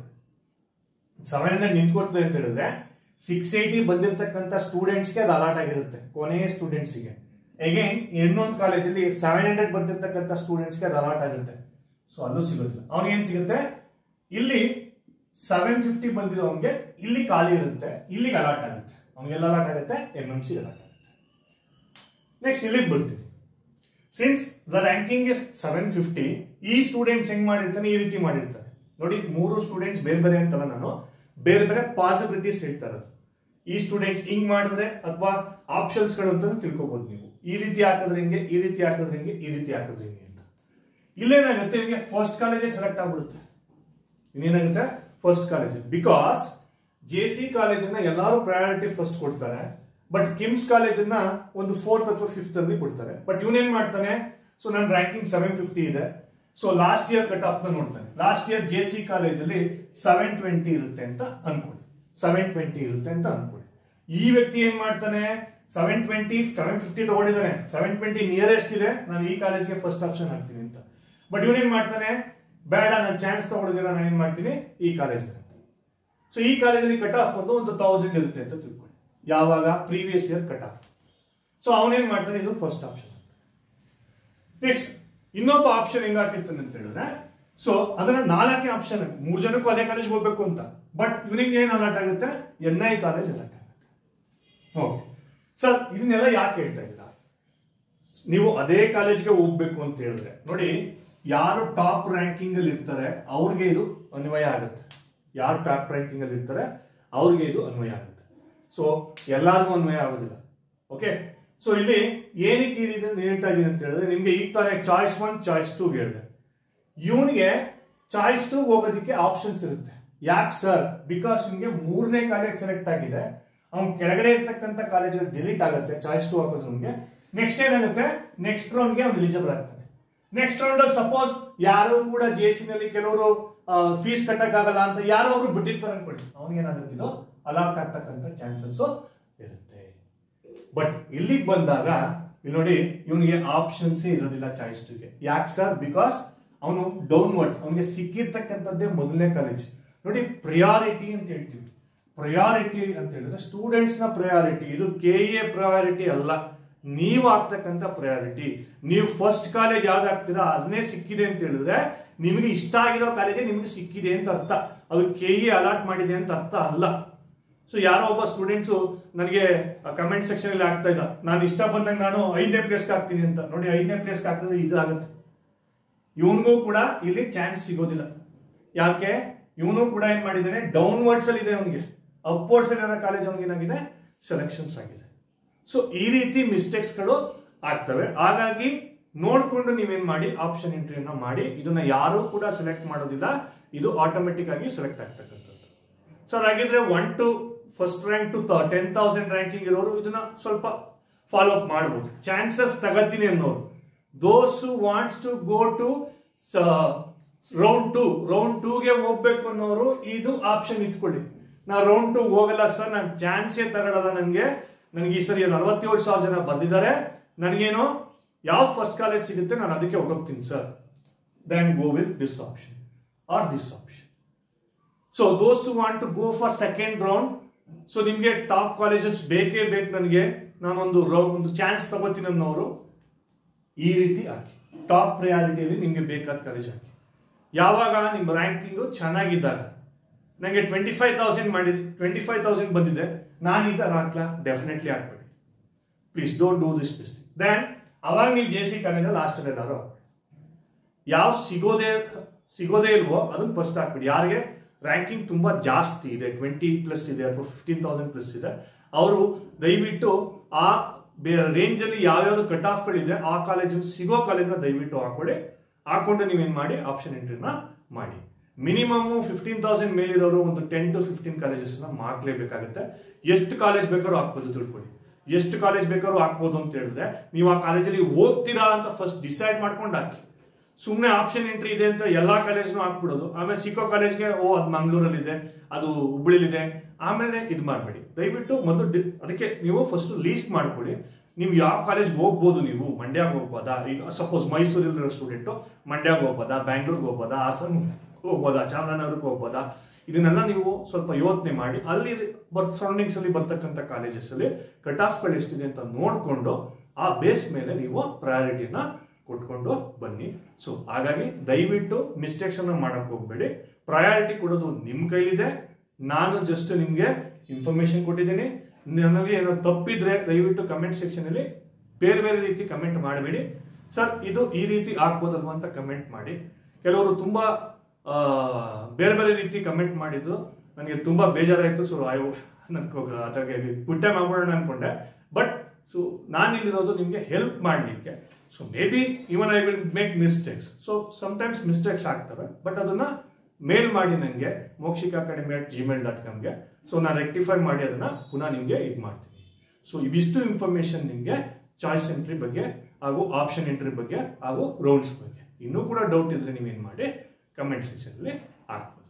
700 ನಿಂತ್ಕೋತದೆ ಅಂತ ಹೇಳಿದ್ರೆ 680 ಬಂದಿರತಕ್ಕಂಥ ಸ್ಟೂಡೆಂಟ್ಸ್ಗೆ ಅದು ಅಲಾಟ್ ಆಗಿರುತ್ತೆ, ಕೊನೆಯ ಸ್ಟೂಡೆಂಟ್ಸ್ಗೆ. ಅಗೇನ್ ಇನ್ನೊಂದು ಕಾಲೇಜಲ್ಲಿ 700 ಬರ್ತಿರ್ತಕ್ಕಂಥ ಸ್ಟೂಡೆಂಟ್ಸ್ಗೆ ಅದು ಅಲಾಟ್ ಆಗುತ್ತೆ. ಸೊ ಅಲ್ಲೂ ಸಿಗೋದಿಲ್ಲ. ಅವನಿಗೇನ್ ಸಿಗುತ್ತೆ, ಇಲ್ಲಿ 750 ಬಂದಿರೋ ಅವನಿಗೆ ಇಲ್ಲಿ ಖಾಲಿ ಇರುತ್ತೆ, ಇಲ್ಲಿಗೆ ಅಲಾಟ್ ಆಗುತ್ತೆ. ಅವನಿಗೆಲ್ಲ ಅಲಾಟ್ ಆಗುತ್ತೆ, MMC ಅಲಾಟ್ ಆಗುತ್ತೆ. ನೆಕ್ಸ್ಟ್ ಇಲ್ಲಿಗೆ ಬರ್ತೀವಿ. ಸಿನ್ಸ್ ದ ರ್ಯಾಂಕಿಂಗ್ ಇಸ್ 750, ಈ ಸ್ಟೂಡೆಂಟ್ಸ್ ಹೆಂಗ್ ಮಾಡಿರ್ತಾನೆ, ಈ ರೀತಿ ಮಾಡಿರ್ತಾರೆ. ನೋಡಿ, 3 ಸ್ಟೂಡೆಂಟ್ಸ್ ಬೇರೆ ಬೇರೆ ಅಂತಲ್ಲ, ನಾನು ಬೇರೆ ಬೇರೆ ಪಾಸಿಬಿಲಿಟೀಸ್ ಹೇಳ್ತಾ ಇರೋದು. ಈ ಸ್ಟೂಡೆಂಟ್ಸ್ ಹಿಂಗ್ ಮಾಡಿದ್ರೆ ಅಥವಾ ಆಪ್ಷನ್ಸ್ ಗಳು ಅಂತ ತಿಳ್ಕೊಬಹುದು ನೀವು. ಈ ರೀತಿ ಹಾಕಿದ್ರೆ ಹಿಂಗೆ, ಈ ರೀತಿ ಹಾಕಿದ್ರೆ ಹಿಂಗೆ, ಈ ರೀತಿ ಹಾಕಿದ್ರೆ ಹಿಂಗೆ ಅಂತ. ಇಲ್ಲೇನಾಗುತ್ತೆ, ನಿಮಗೆ ಫಸ್ಟ್ ಕಾಲೇಜೇ ಸೆಲೆಕ್ಟ್ ಆಗ್ಬಿಡುತ್ತೆ. ಇನ್ನೇನಾಗುತ್ತೆ, ಫಸ್ಟ್ ಕಾಲೇಜ್. ಬಿಕಾಸ್ JC ಕಾಲೇಜನ್ನ ಎಲ್ಲರೂ ಪ್ರಯಾರಿಟಿ ಫಸ್ಟ್ ಕೊಡ್ತಾರೆ. ಬಟ್ ಕಿಮ್ಸ್ ಕಾಲೇಜನ್ನ ಒಂದು 4th ಅಥವಾ 5th ಅಲ್ಲಿ ಕೊಡ್ತಾರೆ. ಬಟ್ ಇವನೇನ್ ಮಾಡ್ತಾನೆ, ಸೊ ನನ್ನ ರ್ಯಾಂಕಿಂಗ್ 750 ಇದೆ, so last year cut off ನ ನೋಡ್ತಾನೆ. ಲಾಸ್ಟ್ ಇಯರ್ JC ಕಾಲೇಜಲ್ಲಿ 720 ಇರುತ್ತೆ ಅಂತ ಅನ್ಕೊಳ್ಳಿ. 720 ಇರುತ್ತೆ ಅಂತ ಅನ್ಕೊಳ್ಳಿ. ಈ ವ್ಯಕ್ತಿ ಏನ್ ಮಾಡ್ತಾನೆ, 750 ತಗೊಂಡಿದ್ದಾನೆ. 720 ನಿಯರೆಸ್ಟ್ ಇದೆ, ನಾನು ಈ ಕಾಲೇಜ್ಗೆ ಫಸ್ಟ್ ಆಪ್ಷನ್ ಹಾಕ್ತೀನಿ ಅಂತ. ಬಟ್ ಇವನೇನ್ ಮಾಡ್ತಾನೆ, ಬೇಡ, ನಾನು ಚಾನ್ಸ್ ತಗೊಂಡಿದ್ದೀರ, ನಾನು ಏನ್ ಮಾಡ್ತೀನಿ, ಈ ಕಾಲೇಜ್. ಸೊ ಈ ಕಾಲೇಜಲ್ಲಿ ಕಟ್ ಆಫ್ ಬಂದು ಒಂದು 1000 ಇರುತ್ತೆ ಅಂತ ತಿಳ್ಕೊಳ್ಳಿ. ಯಾವಾಗ, previous year cut of. So ಅವನೇನ್ ಮಾಡ್ತಾನೆ, ಇದು ಫಸ್ಟ್ ಆಪ್ಷನ್. ನೆಕ್ಸ್ಟ್ ಇನ್ನೊಬ್ಬ ಆಪ್ಷನ್ ಹೆಂಗ್ ಹಾಕಿರ್ತಾನೆ ಅಂತ ಹೇಳಿದ್ರೆ, ಸೊ ಅದನ್ನ 4ನೇ ಆಪ್ಷನ್, 3 ಜನಕ್ಕೂ ಅದೇ ಕಾಲೇಜ್ ಹೋಗ್ಬೇಕು ಅಂತ. ಬಟ್ ಇವನಿಗೆ ಏನ್ ಅಲಾಟ್ ಆಗುತ್ತೆ, NI ಕಾಲೇಜ್ ಅಲಾಟ್ ಆಗುತ್ತೆ. ಓಕೆ ಸರ್, ಇದನ್ನೆಲ್ಲ ಯಾಕೆ ಹೇಳ್ತಾ ಇದ್ದೀರಾ, ನೀವು ಅದೇ ಕಾಲೇಜ್ಗೆ ಹೋಗ್ಬೇಕು ಅಂತ ಹೇಳಿದ್ರೆ ನೋಡಿ, ಯಾರು ಟಾಪ್ ರ್ಯಾಂಕಿಂಗ್ ಅಲ್ಲಿ ಇರ್ತಾರೆ ಅವ್ರಿಗೆ ಇದು ಅನ್ವಯ ಆಗುತ್ತೆ. ಯಾರು ಟಾಪ್ ರ್ಯಾಂಕಿಂಗ್ ಅಲ್ಲಿ ಇರ್ತಾರೆ ಅವ್ರಿಗೆ ಇದು ಅನ್ವಯ ಆಗುತ್ತೆ. ಸೊ ಎಲ್ಲರಿಗೂ ಅನ್ವಯ ಆಗೋದಿಲ್ಲ. ಓಕೆ, ಸೊ ಇಲ್ಲಿ ಏನಕ್ಕೆ ಈ ರೀತಿ ಹೇಳ್ತಾ ಇದೀನಿ ಅಂತ ಹೇಳಿದ್ರೆ, ನಿಮ್ಗೆ ಈಗ ತಾನೇ ಚಾಯ್ಸ್ 1 ಚಾಯ್ಸ್ 2 ಹೇಳಿದೆ. ಇವನಿಗೆ ಚಾಯ್ಸ್ 2 ಹೋಗೋದಕ್ಕೆ ಆಪ್ಷನ್ಸ್ ಇರುತ್ತೆ. ಯಾಕೆ ಸರ್? ಬಿಕಾಸ್ ನಿಮ್ಗೆ 3ನೇ ಕಾಲೇಜ್ ಸೆಲೆಕ್ಟ್ ಆಗಿದೆ, ಅವ್ನು ಕೆಳಗಡೆ ಇರ್ತಕ್ಕಂಥ ಕಾಲೇಜ್ ಡಿಲೀಟ್ ಆಗುತ್ತೆ ಚಾಯ್ಸ್ 2 ಹಾಕೋದು. ನಮ್ಗೆ ನೆಕ್ಸ್ಟ್ ಏನಾಗುತ್ತೆ, ನೆಕ್ಸ್ಟ್ ರೌಂಡ್ಗೆ ಅವ್ನು ಎಲಿಜಿಬಲ್ ಆಗ್ತಾನೆ. ನೆಕ್ಸ್ಟ್ ರೌಂಡ್ ಅಲ್ಲಿ ಸಪೋಸ್ ಯಾರು ಕೂಡ JC ನಲ್ಲಿ ಕೆಲವರು ಫೀಸ್ ಕಟ್ಟಕ್ಕಾಗಲ್ಲ ಅಂತ ಯಾರೋ ಅವರು ಬಿಟ್ಟಿರ್ತಾರೆ ಅನ್ಕೊಳ್ಳಿ, ಅವ್ನಿಗೆ ಏನಾಗುತ್ತೆ ಇದು ಅಲಾಟ್ ಆಗ್ತಕ್ಕಂಥ ಚಾನ್ಸಸ್ ಇರುತ್ತೆ. ಬಟ್ ಇಲ್ಲಿಗೆ ಬಂದಾಗ ಇಲ್ಲಿ ನೋಡಿ, ಇವನಿಗೆ ಆಪ್ಷನ್ಸ್ ಇರೋದಿಲ್ಲ ಚಾಯ್ಸ್ 2ಗೆ. ಯಾಕೆ ಸರ್? ಬಿಕಾಸ್ ಅವನು ಡೌನ್ವರ್ಡ್ಸ್, ಅವನಿಗೆ ಸಿಕ್ಕಿರ್ತಕ್ಕಂಥದ್ದೇ ಮೊದಲನೇ ಕಾಲೇಜ್. ನೋಡಿ, ಪ್ರಿಯಾರಿಟಿ ಅಂತ ಹೇಳ್ತೀವಿ. ಪ್ರಿಯಾರಿಟಿ ಅಂತ ಹೇಳಿದ್ರೆ ಸ್ಟೂಡೆಂಟ್ಸ್ ನ ಪ್ರಿಯಾರಿಟಿ. ಇದು KEA ಪ್ರಿಯಾರಿಟಿ ಅಲ್ಲ, ನೀವು ಆಗ್ತಕ್ಕಂಥ ಪ್ರಯಾರಿಟಿ. ನೀವು ಫಸ್ಟ್ ಕಾಲೇಜ್ ಯಾವ್ದು ಆಗ್ತೀರಾ ಅದನ್ನೇ ಸಿಕ್ಕಿದೆ ಅಂತ ಹೇಳಿದ್ರೆ ನಿಮಗೆ ಇಷ್ಟ ಆಗಿರೋ ಕಾಲೇಜೇ ನಿಮಗೆ ಸಿಕ್ಕಿದೆ ಅಂತ ಅರ್ಥ. ಅದು KEA ಅಲಾಟ್ ಮಾಡಿದೆ ಅಂತ ಅರ್ಥ ಅಲ್ಲ. ಸೊ ಯಾರೋ ಒಬ್ಬ ಸ್ಟೂಡೆಂಟ್ಸು ನನಗೆ ಕಮೆಂಟ್ ಸೆಕ್ಷನ್ ಅಲ್ಲಿ ಆಗ್ತಾ ಇದ್ದ, ನಾನು ಇಷ್ಟ ಬಂದಾಗ ನಾನು 5ನೇ ಪ್ಲೇಸ್ಗೆ ಆಗ್ತೀನಿ ಅಂತ. ನೋಡಿ, 5ನೇ ಪ್ಲೇಸ್ಗೆ ಹಾಕಿದ್ರೆ ಇದು ಆಗುತ್ತೆ. ಇವನಿಗೂ ಕೂಡ ಇಲ್ಲಿ ಚಾನ್ಸ್ ಸಿಗೋದಿಲ್ಲ. ಯಾಕೆ? ಇವನು ಕೂಡ ಏನ್ ಮಾಡಿದ್ದಾನೆ, ಡೌನ್ವರ್ಡ್ಸ್ ಅಲ್ಲಿ ಇದೆ ಅವನಿಗೆ. ಅಪ್ವರ್ಡ್ಸ್ ಅಲ್ಲಿ ಕಾಲೇಜ್ ಅವನಿಗೆ ಏನಾಗಿದೆ, ಸೆಲೆಕ್ಷನ್ಸ್ ಆಗಿದೆ. ಸೊ ಈ ರೀತಿ ಮಿಸ್ಟೇಕ್ಸ್ ಗಳು ಆಗ್ತವೆ. ಹಾಗಾಗಿ ನೋಡ್ಕೊಂಡು ನೀವೇನ್ ಮಾಡಿ, ಆಪ್ಷನ್ ಎಂಟ್ರಿಯನ್ನ ಮಾಡಿ. ಇದನ್ನ ಯಾರು ಕೂಡ ಸೆಲೆಕ್ಟ್ ಮಾಡೋದಿಲ್ಲ, ಇದು ಆಟೋಮೆಟಿಕ್ ಆಗಿ ಸೆಲೆಕ್ಟ್ ಆಗ್ತಕ್ಕಂಥದ್ದು. ಸರ್ ಹಾಗಿದ್ರೆ 1 to first rank to 10,000 ranking ಇರೋರು ಇದನ್ನ ಸ್ವಲ್ಪ ಫಾಲೋ ಅಪ್ ಮಾಡಬಹುದು. ಚಾನ್ಸಸ್ ತಗತೀನಿ ಅನ್ನೋರು, those who wants to go to round 2ಗೆ ಹೋಗ್ಬೇಕು ಅನ್ನೋರು ಇದು ಆಪ್ಷನ್ ಇಟ್ಕೊಳ್ಳಿ. ನಾ ರೌಂಡ್ 2 ಹೋಗಲ್ಲ ಸರ್, ನಾನು ಚಾನ್ಸೇ ತಗೊಳ್ಳಲ್ಲ, ನನಗೆ ಈ ಸರಿ 47,000 ಜನ ಬಂದಿದ್ದಾರೆ, ನನಗೇನು ಯಾವ ಫಸ್ಟ್ ಕಾಲೇಜ್ ಸಿಗುತ್ತೆ ನಾನು ಅದಕ್ಕೆ ಹೋಗ್ತೀನಿ sir, then go with this option or this option. So those who want to go for second round, so ನಿಮ್ಗೆ ಟಾಪ್ ಕಾಲೇಜಸ್ ಬೇಕೇ ಬೇಕು, ನನಗೆ ನಾನೊಂದು ಚಾನ್ಸ್ ತಗೋತೀನಿ ಅನ್ನೋರು ಈ ರೀತಿ ಹಾಕಿ. ಟಾಪ್ ಪ್ರಯಾರಿಟಿಯಲ್ಲಿ ನಿಮ್ಗೆ ಬೇಕಾದ ಕಾಲೇಜ್ ಹಾಕಿ. ಯಾವಾಗ ನಿಮ್ಮ ರ್ಯಾಂಕಿಂಗು ಚೆನ್ನಾಗಿದ್ದಾಗ, ನನಗೆ 25,000 ಬಂದಿದೆ, ನಾನು ಈ ತರ ಹಾಕ್ಲಾ, ಡೆಫಿನೆಟ್ಲಿ ಹಾಕ್ಬೇಡಿ. Please don't do this mistake. Then ಅವಾಗ ನೀವು JC ಕಾಲೇಜ್ ಲಾಸ್ಟ್ ಅಲ್ಲಿ ಎಲ್ಲಾರು ಯಾವ ಸಿಗೋದೇ ಇಲ್ವೋ ಅದನ್ನ ಫಸ್ಟ್ ಹಾಕ್ಬಿಡಿ. ಯಾರಿಗೆ ರ್ಯಾಂಕಿಂಗ್ ತುಂಬಾ ಜಾಸ್ತಿ ಇದೆ, 20+ ಇದೆ ಅಥವಾ 15,000+ ಇದೆ, ಅವರು ದಯವಿಟ್ಟು ಆ ರೇಂಜ್ ಅಲ್ಲಿ ಯಾವ್ಯಾವ್ದು ಕಟ್ ಆಫ್ ಗಳಿದೆ ಆ ಕಾಲೇಜ್ ಸಿಗೋ ಕಾಲೇಜ್ನ ದಯವಿಟ್ಟು ಹಾಕೊಂಡು ನೀವೇನ್ ಮಾಡಿ, ಆಪ್ಷನ್ ಎಂಟ್ರಿನ ಮಾಡಿ. ಮಿನಿಮಮ್ 15,000 ಮೇಲಿರೋರು ಒಂದು 10 to 15 ಕಾಲೇಜಸ್ ಮಾಡ್ಲೇಬೇಕಾಗುತ್ತೆ. ಎಷ್ಟು ಕಾಲೇಜ್ ಬೇಕಾದ್ರೂ ಹಾಕ್ಬೋದು, ತಿಳ್ಕೊಳ್ಳಿ. ಎಷ್ಟು ಕಾಲೇಜ್ ಬೇಕಾದ್ರೂ ಹಾಕ್ಬೋದು ಅಂತ ಹೇಳಿದ್ರೆ ನೀವು ಆ ಕಾಲೇಜಲ್ಲಿ ಹೋಗ್ತೀರಾ ಅಂತ ಫಸ್ಟ್ ಡಿಸೈಡ್ ಮಾಡ್ಕೊಂಡು ಹಾಕಿ. ಸುಮ್ಮನೆ ಆಪ್ಷನ್ ಎಂಟ್ರಿ ಇದೆ ಅಂತ ಎಲ್ಲಾ ಕಾಲೇಜ್ನು ಹಾಕ್ಬಿಡೋದು, ಆಮೇಲೆ ಸಿಕ್ಕೋ ಕಾಲೇಜ್ಗೆ ಅದು ಮಂಗಳೂರಲ್ಲಿದೆ, ಅದು ಹುಬ್ಬಳ್ಳಿಲಿದೆ, ಆಮೇಲೆ ಇದು ಮಾಡಬೇಡಿ. ದಯವಿಟ್ಟು ಮೊದಲು ಅದಕ್ಕೆ ನೀವು ಫಸ್ಟ್ ಲೀಸ್ಟ್ ಮಾಡ್ಕೊಳ್ಳಿ. ನೀವು ಯಾವ ಕಾಲೇಜ್ ಹೋಗ್ಬೋದು, ನೀವು ಮಂಡ್ಯಗೆ ಹೋಗ್ಬೋದಾ, ಈಗ ಸಪೋಸ್ ಮೈಸೂರಲ್ಲಿರೋ ಸ್ಟೂಡೆಂಟು ಮಂಡ್ಯಗೆ ಹೋಗ್ಬೋದಾ, ಬ್ಯಾಂಗ್ಳೂರ್ಗೆ ಹೋಗ್ಬೋದಾ, ಹಾಸನ್ ಹೋಗ್ಬೋದಾ, ಚಾಮರಾಜನಗರಕ್ಕೆ ಹೋಗ್ಬೋದಾ, ಇದನ್ನೆಲ್ಲ ನೀವು ಸ್ವಲ್ಪ ಯೋಚನೆ ಮಾಡಿ ಅಲ್ಲಿ ಸರೌಂಡಿಂಗ್ಸ್ ಅಲ್ಲಿ ಬರ್ತಕ್ಕಂಥ ಕಾಲೇಜಸ್ ಅಲ್ಲಿ ಕಟ್ ಆಫ್ ಗಳು ಎಷ್ಟಿದೆ ಅಂತ ನೋಡ್ಕೊಂಡು ಆ ಬೇಸ್ ಮೇಲೆ ನೀವು ಪ್ರಯಾರಿಟಿನ ಕೊಟ್ಕೊಂಡು ಬನ್ನಿ. ಸೊ ಹಾಗಾಗಿ ದಯವಿಟ್ಟು ಮಿಸ್ಟೇಕ್ಸ್ ಅನ್ನ ಮಾಡಕ್ ಹೋಗ್ಬೇಡಿ. ಪ್ರಯಾರಿಟಿ ಕೊಡೋದು ನಿಮ್ ಕೈಲಿದೆ. ನಾನು ಜಸ್ಟ್ ನಿಮ್ಗೆ ಇನ್ಫಾರ್ಮೇಶನ್ ಕೊಟ್ಟಿದ್ದೀನಿ. ನನಗೆ ಏನೋ ತಪ್ಪಿದ್ರೆ ದಯವಿಟ್ಟು ಕಮೆಂಟ್ ಸೆಕ್ಷನ್ ಅಲ್ಲಿ ಬೇರೆ ಬೇರೆ ರೀತಿ ಕಮೆಂಟ್ ಮಾಡಬೇಡಿ. ಸರ್ ಇದು ಈ ರೀತಿ ಆಗ್ಬೋದಲ್ವಾ ಅಂತ ಕಮೆಂಟ್ ಮಾಡಿ. ಕೆಲವರು ತುಂಬಾ ಬೇರೆ ಬೇರೆ ರೀತಿ ಕಮೆಂಟ್ ಮಾಡಿದ್ರು, ನನಗೆ ತುಂಬಾ ಬೇಜಾರಾಯ್ತು. ಸೊ ಅದಕ್ಕೆ ಪುಟ್ಟ ಮಾಡ್ಬಿಡೋಣ ಅನ್ಕೊಂಡೆ. ಬಟ್ ಸೊ ನಾನು ಇಲ್ಲಿರೋದು ನಿಮಗೆ ಹೆಲ್ಪ್ ಮಾಡಲಿಕ್ಕೆ. So may be even I will make mistakes. So sometimes mistakes ಆಗ್ತವೆ, ಬಟ್ ಅದನ್ನ ಮೇಲ್ ಮಾಡಿ ನನಗೆ mokshikaracademy@gmail.com. ಸೊ ನಾನು ರೆಕ್ಟಿಫೈ ಮಾಡಿ ಅದನ್ನ ಪುನಃ ನಿಮಗೆ ಇದು ಮಾಡ್ತೀನಿ. ಸೊ ಇವಿಷ್ಟು ಇನ್ಫಾರ್ಮೇಶನ್ ನಿಮಗೆ ಚಾಯ್ಸ್ ಎಂಟ್ರಿ ಬಗ್ಗೆ ಹಾಗೂ ಆಪ್ಷನ್ ಎಂಟ್ರಿ ಬಗ್ಗೆ ಹಾಗೂ ರೌಂಡ್ಸ್ ಬಗ್ಗೆ. ಇನ್ನೂ ಕೂಡ ಡೌಟ್ ಇದ್ರೆ ನೀವೇನು ಮಾಡಿ ಕಮೆಂಟ್ ಸೆಕ್ಷನ್ ಅಲ್ಲಿ ಹಾಕ್ಬೋದು.